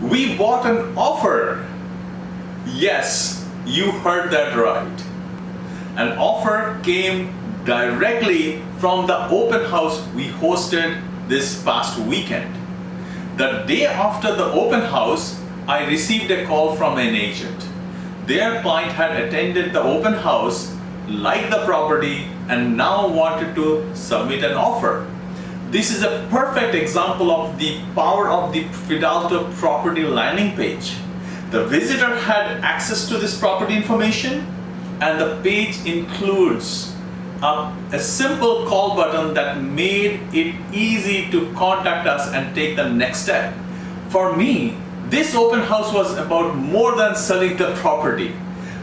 We bought an offer. Yes, you heard that right. An offer came directly from the open house we hosted this past weekend. The day after the open house, I received a call from an agent. Their client had attended the open house, liked the property, and now wanted to submit an offer. This is a perfect example of the power of the Feedalto property landing page. The visitor had access to this property information, and the page includes a simple call button that made it easy to contact us and take the next step. For me, this open house was about more than selling the property.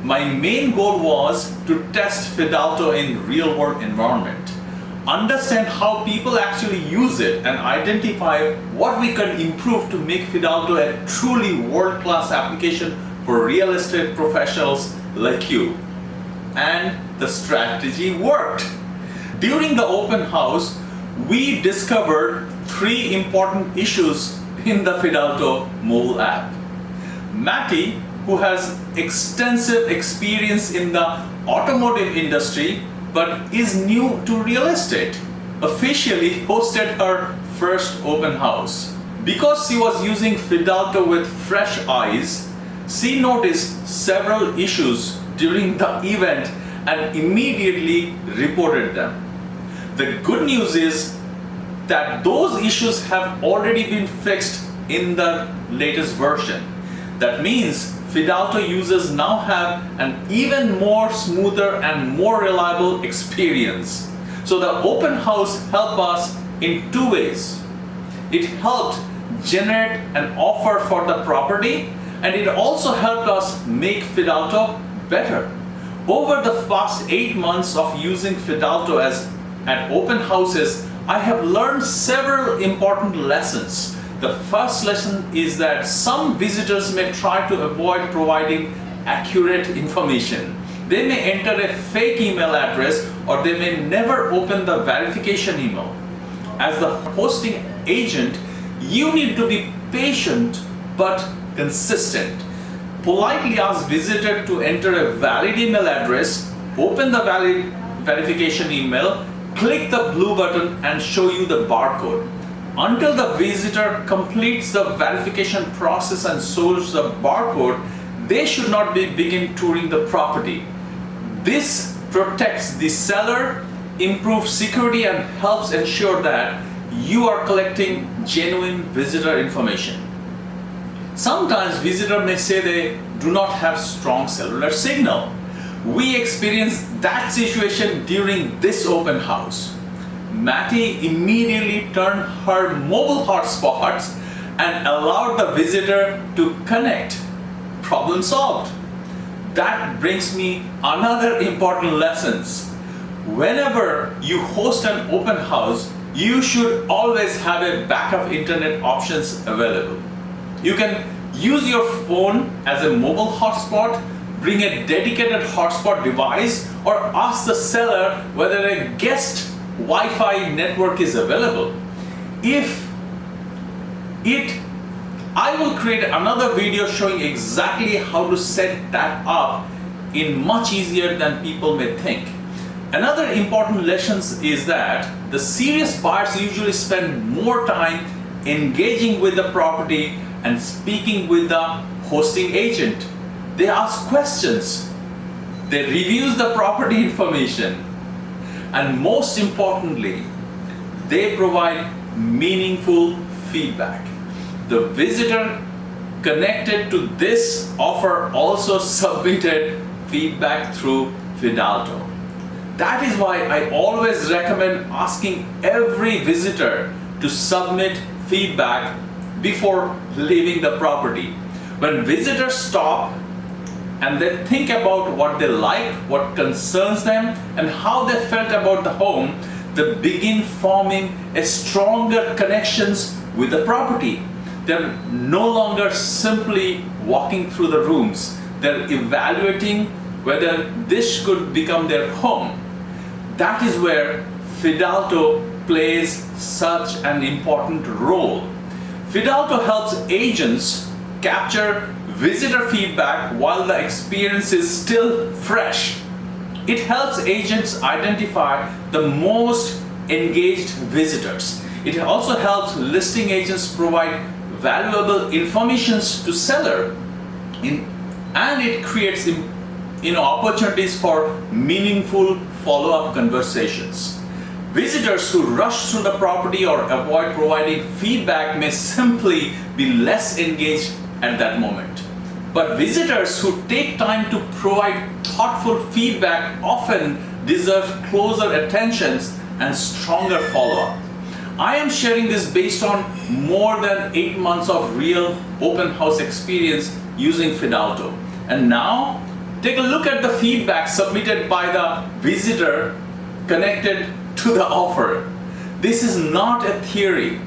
My main goal was to test Feedalto in real-world environment, understand how people actually use it, and identify what we can improve to make Feedalto a truly world-class application for real estate professionals like you. And the strategy worked. During the open house, we discovered 3 important issues in the Feedalto mobile app. Matty, who has extensive experience in the automotive industry but is new to real estate, officially hosted her first open house. Because she was using Feedalto with fresh eyes, she noticed several issues during the event and immediately reported them. The good news is that those issues have already been fixed in the latest version. That means Feedalto users now have an even more smoother and more reliable experience. So the open house helped us in 2 ways. It helped generate an offer for the property, and it also helped us make Feedalto better. Over the past 8 months of using Feedalto at open houses, I have learned several important lessons. The first lesson is that some visitors may try to avoid providing accurate information. They may enter a fake email address, or they may never open the verification email. As the hosting agent, you need to be patient but consistent. Politely ask visitor to enter a valid email address, open the valid verification email, click the blue button and show you the barcode. Until the visitor completes the verification process and shows the barcode, they should not begin touring the property. This protects the seller, improves security, and helps ensure that you are collecting genuine visitor information. Sometimes visitors may say they do not have strong cellular signal. We experienced that situation during this open house. Matty immediately turned her mobile hotspots and allowed the visitor to connect. Problem solved. That brings me another important lesson. Whenever you host an open house, you should always have a backup internet options available. You can use your phone as a mobile hotspot, bring a dedicated hotspot device, or ask the seller whether a guest Wi-Fi network is available. I will create another video showing exactly how to set that up in much easier than people may think. Another important lesson is that the serious buyers usually spend more time engaging with the property and speaking with the hosting agent. They ask questions, they review the property information, and most importantly, they provide meaningful feedback. The visitor connected to this offer also submitted feedback through Feedalto. That is why I always recommend asking every visitor to submit feedback before leaving the property. When visitors stop and they think about what they like, what concerns them, and how they felt about the home, they begin forming a stronger connections with the property. They're no longer simply walking through the rooms. They're evaluating whether this could become their home. That is where Feedalto plays such an important role. Feedalto helps agents capture visitor feedback while the experience is still fresh. It helps agents identify the most engaged visitors. It also helps listing agents provide valuable information to seller and it creates opportunities for meaningful follow-up conversations. Visitors who rush through the property or avoid providing feedback may simply be less engaged at that moment. But visitors who take time to provide thoughtful feedback often deserve closer attentions and stronger follow-up. I am sharing this based on more than 8 months of real open house experience using Feedalto. And now, take a look at the feedback submitted by the visitor connected to the offer. This is not a theory.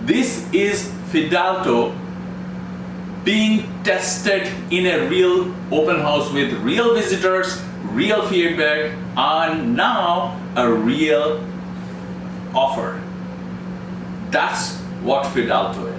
This is Feedalto being tested in a real open house with real visitors, real feedback, and now a real offer. That's what Feedalto is.